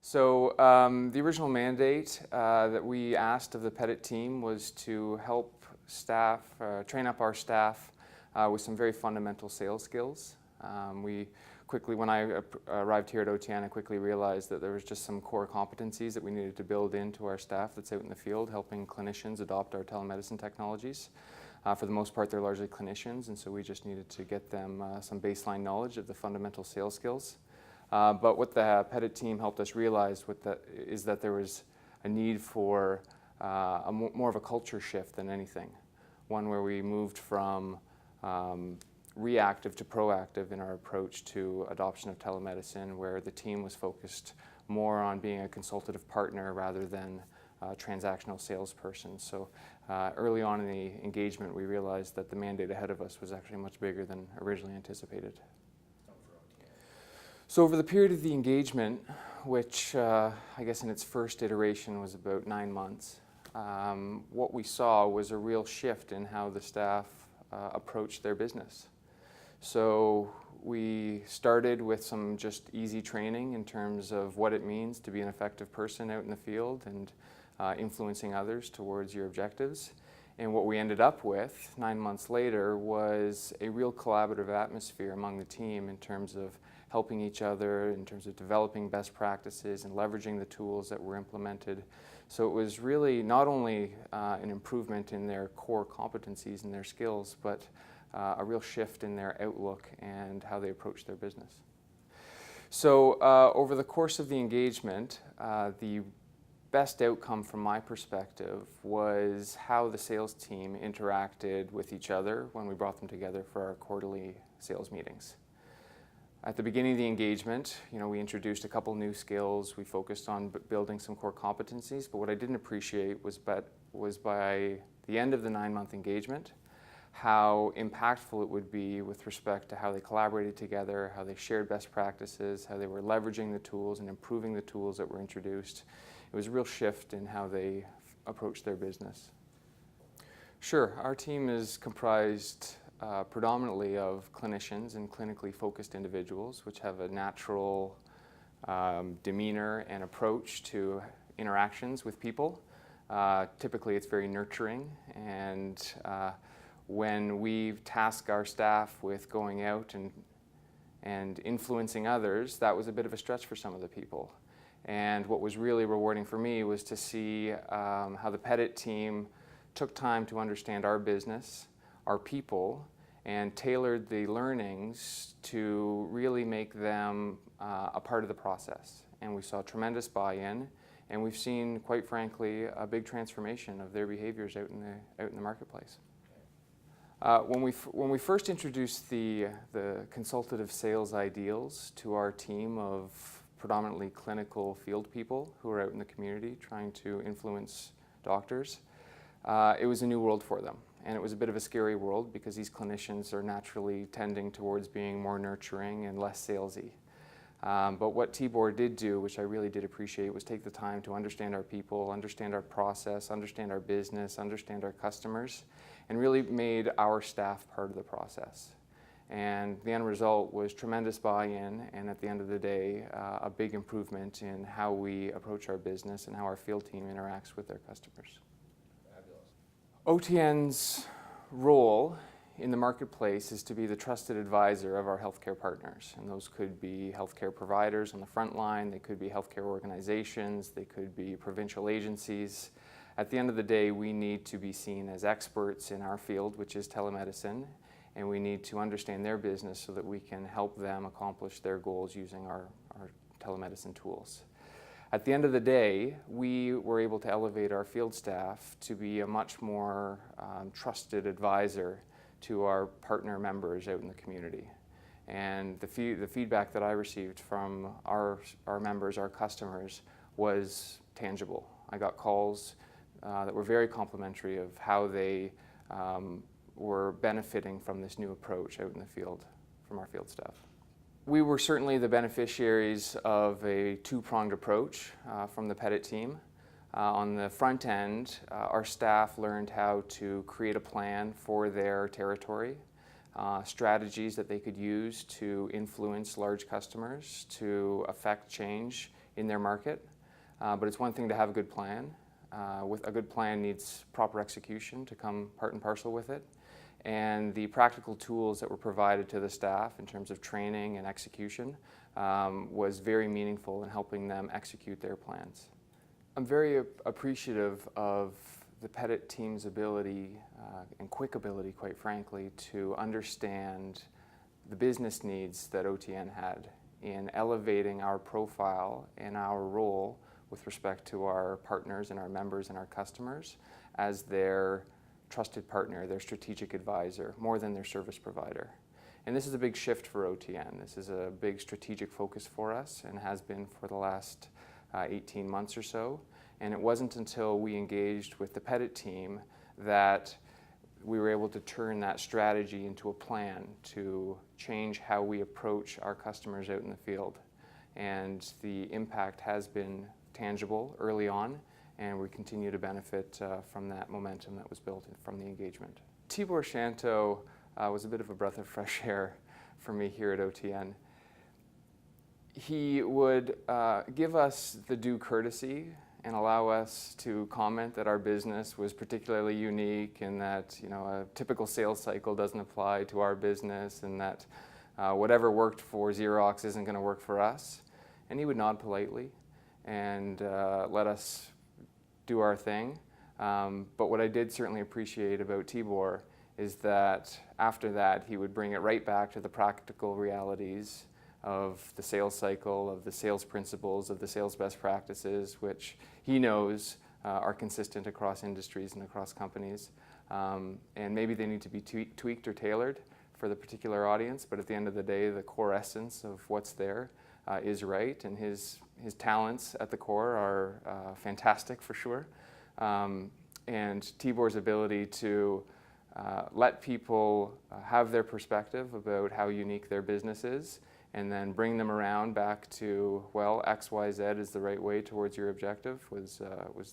The original mandate that we asked of the Pettit team was to help staff, train up our staff with some very fundamental sales skills. When I arrived here at OTN, I quickly realized that there was just some core competencies that we needed to build into our staff that's out in the field, helping clinicians adopt our telemedicine technologies. For the most part, they're largely clinicians, and so we just needed to get them some baseline knowledge of the fundamental sales skills. But what the Pettit team helped us realize is that there was a need for more of a culture shift than anything. One where we moved from reactive to proactive in our approach to adoption of telemedicine, where the team was focused more on being a consultative partner rather than a transactional salesperson. So early on in the engagement, we realized that the mandate ahead of us was actually much bigger than originally anticipated. So over the period of the engagement, which I guess in its first iteration was about 9 months, what we saw was a real shift in how the staff approached their business. So we started with some just easy training in terms of what it means to be an effective person out in the field and influencing others towards your objectives. And what we ended up with 9 months later was a real collaborative atmosphere among the team in terms of helping each other, in terms of developing best practices and leveraging the tools that were implemented. So it was really not only an improvement in their core competencies and their skills, but a real shift in their outlook and how they approach their business. So over the course of the engagement, the best outcome from my perspective was how the sales team interacted with each other when we brought them together for our quarterly sales meetings. At the beginning of the engagement, we introduced a couple new skills. We focused on building some core competencies, but what I didn't appreciate was by the end of the 9-month engagement, how impactful it would be with respect to how they collaborated together, how they shared best practices, how they were leveraging the tools and improving the tools that were introduced. It was a real shift in how they approached their business. Sure, our team is comprised predominantly of clinicians and clinically focused individuals, which have a natural demeanor and approach to interactions with people. Typically, it's very nurturing, and when we task our staff with going out and influencing others, that was a bit of a stretch for some of the people. And what was really rewarding for me was to see how the Pettit team took time to understand our business, our people, and tailored the learnings to really make them a part of the process. And we saw tremendous buy-in, and we've seen, quite frankly, a big transformation of their behaviors out in the marketplace. When we first introduced the consultative sales ideals to our team of predominantly clinical field people who are out in the community trying to influence doctors, it was a new world for them. And it was a bit of a scary world because these clinicians are naturally tending towards being more nurturing and less salesy. But what Tibor did do, which I really did appreciate, was take the time to understand our people, understand our process, understand our business, understand our customers, and really made our staff part of the process. And the end result was tremendous buy-in, and at the end of the day, a big improvement in how we approach our business and how our field team interacts with their customers. OTN's role in the marketplace is to be the trusted advisor of our healthcare partners. And those could be healthcare providers on the front line, they could be healthcare organizations, they could be provincial agencies. At the end of the day, we need to be seen as experts in our field, which is telemedicine, and we need to understand their business so that we can help them accomplish their goals using our telemedicine tools. At the end of the day, we were able to elevate our field staff to be a much more trusted advisor to our partner members out in the community. And the feedback that I received from our members, our customers, was tangible. I got calls that were very complimentary of how they were benefiting from this new approach out in the field from our field staff. We were certainly the beneficiaries of a two-pronged approach from the Pettit team. On the front end, our staff learned how to create a plan for their territory, strategies that they could use to influence large customers, to affect change in their market. But it's one thing to have a good plan. With a good plan needs proper execution to come part and parcel with it. And the practical tools that were provided to the staff in terms of training and execution was very meaningful in helping them execute their plans. I'm very appreciative of the Pettit team's ability and quick ability, quite frankly, to understand the business needs that OTN had in elevating our profile and our role with respect to our partners and our members and our customers as their trusted partner, their strategic advisor, more than their service provider. And this is a big shift for OTN. This is a big strategic focus for us and has been for the last 18 months or so. And it wasn't until we engaged with the Pettit team that we were able to turn that strategy into a plan to change how we approach our customers out in the field. And the impact has been tangible early on, and we continue to benefit from that momentum that was built from the engagement. Tibor Shanto was a bit of a breath of fresh air for me here at OTN. He would give us the due courtesy and allow us to comment that our business was particularly unique and that a typical sales cycle doesn't apply to our business and that whatever worked for Xerox isn't going to work for us. And he would nod politely and let us do our thing. But what I did certainly appreciate about Tibor is that after that he would bring it right back to the practical realities of the sales cycle, of the sales principles, of the sales best practices, which he knows are consistent across industries and across companies. And maybe they need to be tweaked or tailored for the particular audience, but at the end of the day, the core essence of what's there is right, and his talents at the core are fantastic for sure. And Tibor's ability to let people have their perspective about how unique their business is and then bring them around back to, well, X, Y, Z is the right way towards your objective was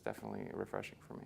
definitely refreshing for me.